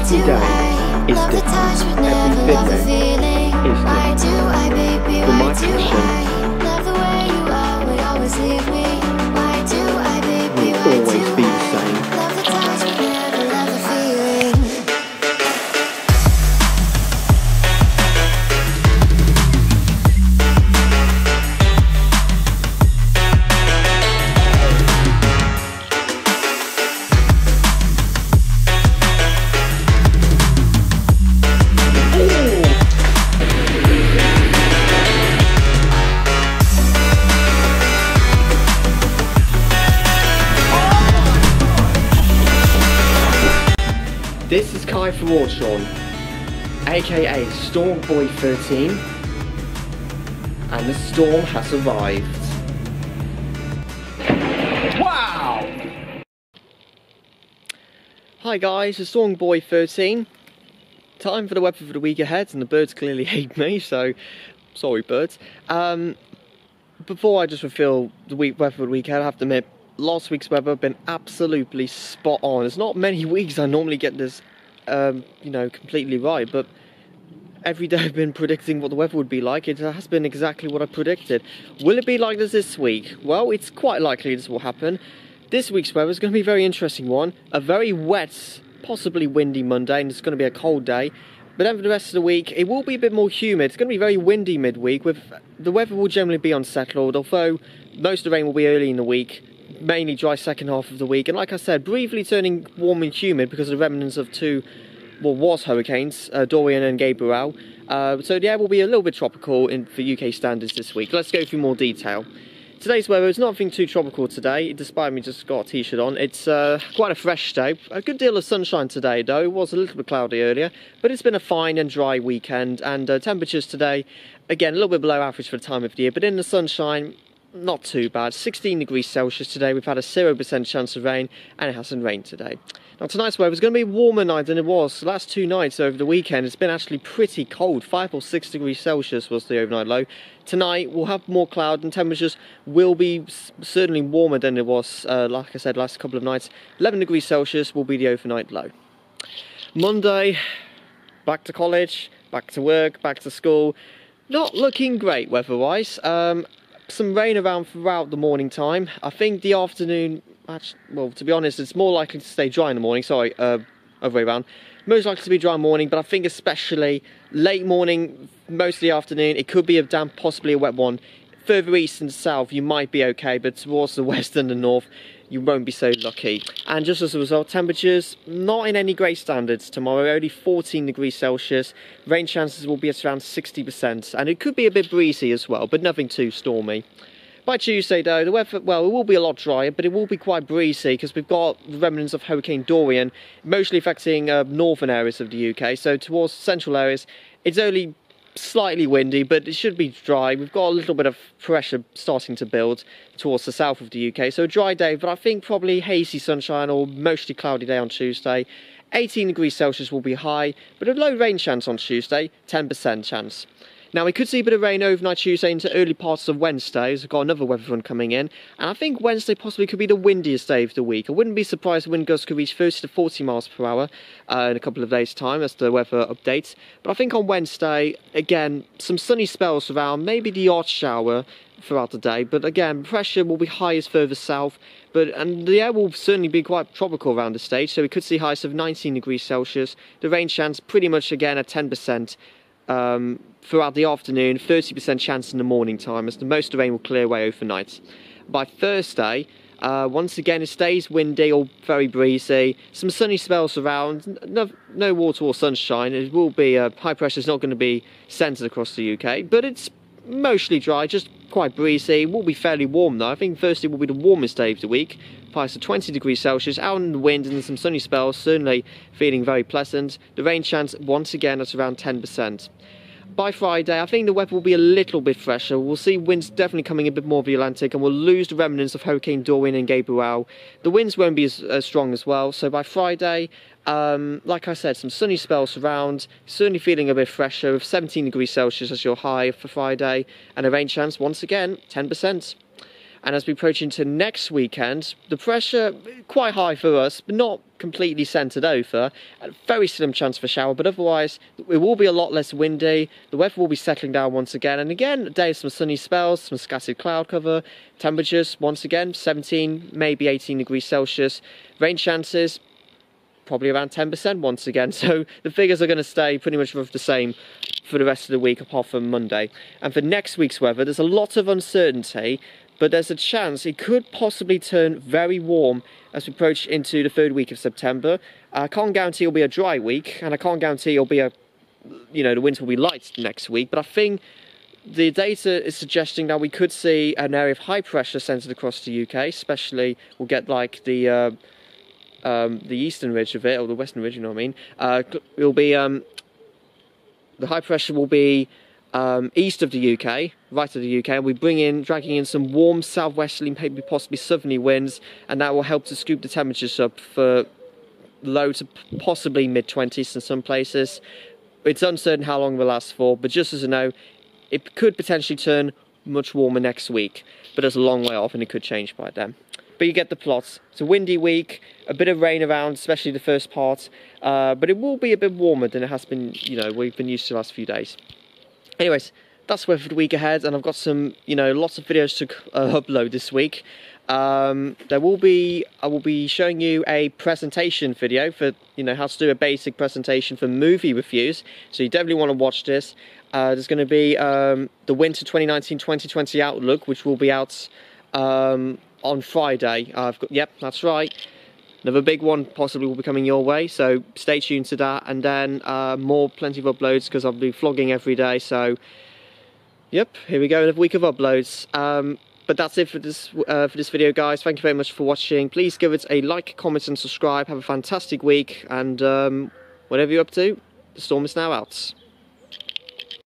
Every day is different. Every minute is different. But my passion will always be the same. This is Kai from Warshawn, aka Stormboy 13, and the storm has arrived. Wow! Hi guys, it's Stormboy 13. Time for the weather for the week ahead, and the birds clearly hate me, so sorry birds. Before I just reveal the weather for the week ahead, I have to admit, last week's weather been absolutely spot on. There's not many weeks I normally get this, you know, completely right, but every day I've been predicting what the weather would be like. It has been exactly what I predicted. Will it be like this week? Well, it's quite likely this will happen. This week's weather is going to be a very interesting one. A very wet, possibly windy Monday, and it's going to be a cold day. But then for the rest of the week, it will be a bit more humid. It's going to be very windy midweek. The weather will generally be unsettled, although most of the rain will be early in the week. Mainly dry second half of the week, and like I said, briefly turning warm and humid because of the remnants of two, well, was hurricanes, Dorian and Gabriel. So the air will be a little bit tropical for UK standards this week. Let's go through more detail. Today's weather is nothing too tropical today, despite me just got a t-shirt on. It's quite a fresh day. A good deal of sunshine today though. It was a little bit cloudy earlier, but it's been a fine and dry weekend, and temperatures today, again, a little bit below average for the time of the year, but in the sunshine, not too bad. 16 degrees Celsius today. We've had a 0% chance of rain, and it hasn't rained today. Now tonight's weather is going to be a warmer night than it was the last two nights over the weekend. It's been actually pretty cold. 5 or 6 degrees Celsius was the overnight low. Tonight we'll have more cloud, and temperatures will be certainly warmer than it was, like I said, last couple of nights. 11 degrees Celsius will be the overnight low. Monday, back to college, back to work, back to school. Not looking great weather-wise. Some rain around throughout the morning time. I think the afternoon, actually, well, to be honest, it's more likely to stay dry in the morning. Sorry, other way around. Most likely to be dry in the morning, but I think especially late morning, mostly afternoon, it could be a damp, possibly a wet one. Further east and south, you might be okay, but towards the west and the north, you won't be so lucky. And just as a result, temperatures not in any great standards tomorrow, only 14 degrees Celsius. Rain chances will be at around 60%, and it could be a bit breezy as well, but nothing too stormy. By Tuesday though, the weather, well, it will be a lot drier, but it will be quite breezy because we've got the remnants of Hurricane Dorian, mostly affecting northern areas of the UK. So towards central areas, it's only slightly windy, but it should be dry. We've got a little bit of pressure starting to build towards the south of the UK, so a dry day, but I think probably hazy sunshine or mostly cloudy day on Tuesday. 18 degrees Celsius will be high, but a low rain chance on Tuesday, 10% chance. Now we could see a bit of rain overnight Tuesday into early parts of Wednesday, as we've got another weather front coming in, and I think Wednesday possibly could be the windiest day of the week. I wouldn't be surprised if wind gusts could reach 30 to 40 miles per hour in a couple of days' time as the weather updates. But I think on Wednesday, again, some sunny spells around, maybe the odd shower throughout the day, but again, pressure will be highest further south, and the air will certainly be quite tropical around the stage, so we could see highs of 19 degrees Celsius. The rain chance pretty much again at 10%. Throughout the afternoon, 30% chance in the morning time, as the most of the rain will clear away overnight. By Thursday, once again it stays windy or very breezy, some sunny spells around, no water or sunshine. It will be, high pressure is not going to be centred across the UK, but it's mostly dry, just quite breezy. It will be fairly warm though. I think Thursday will be the warmest day of the week. Highs of 20 degrees Celsius, out in the wind and some sunny spells, certainly feeling very pleasant. The rain chance once again at around 10%. By Friday, I think the weather will be a little bit fresher. We'll see winds definitely coming a bit more of the Atlantic, and we'll lose the remnants of Hurricane Dorian and Gabriel. The winds won't be as strong as well, so by Friday, like I said, some sunny spells around, certainly feeling a bit fresher, with 17 degrees Celsius as your high for Friday, and a rain chance once again, 10%. And as we approach into next weekend, the pressure quite high for us, but not completely centred over. A very slim chance for shower, but otherwise it will be a lot less windy. The weather will be settling down once again, and again, a day of some sunny spells, some scattered cloud cover. Temperatures once again 17, maybe 18 degrees Celsius. Rain chances probably around 10% once again. So the figures are going to stay pretty much the same for the rest of the week, apart from Monday. And for next week's weather, there's a lot of uncertainty, but there's a chance it could possibly turn very warm as we approach into the third week of September. I can't guarantee it'll be a dry week, and I can't guarantee it'll be a, the winter will be light next week, but I think the data is suggesting that we could see an area of high pressure centred across the UK, especially we'll get like the eastern ridge of it, or the western ridge, you know what I mean. It'll be, the high pressure will be east of the UK, right of the UK. We dragging in some warm southwesterly, maybe possibly southerly winds, and that will help to scoop the temperatures up for low to possibly mid-20s in some places. It's uncertain how long it will last for, but just as you know, it could potentially turn much warmer next week, but it's a long way off and it could change by then. But you get the plot. It's a windy week, a bit of rain around, especially the first part, but it will be a bit warmer than it has been, we've been used to the last few days. Anyways, that's weather for the week ahead, and I've got some, lots of videos to upload this week. I will be showing you a presentation video for, how to do a basic presentation for movie reviews, so you definitely want to watch this. There's going to be the winter 2019-2020 outlook, which will be out on Friday. Yep, that's right. Another big one possibly will be coming your way, so stay tuned to that. And then plenty of uploads, because I'll be vlogging every day. So, yep, here we go, another week of uploads. But that's it for this video, guys. Thank you very much for watching. Please give it a like, comment, and subscribe. Have a fantastic week, and whatever you're up to, the storm is now out.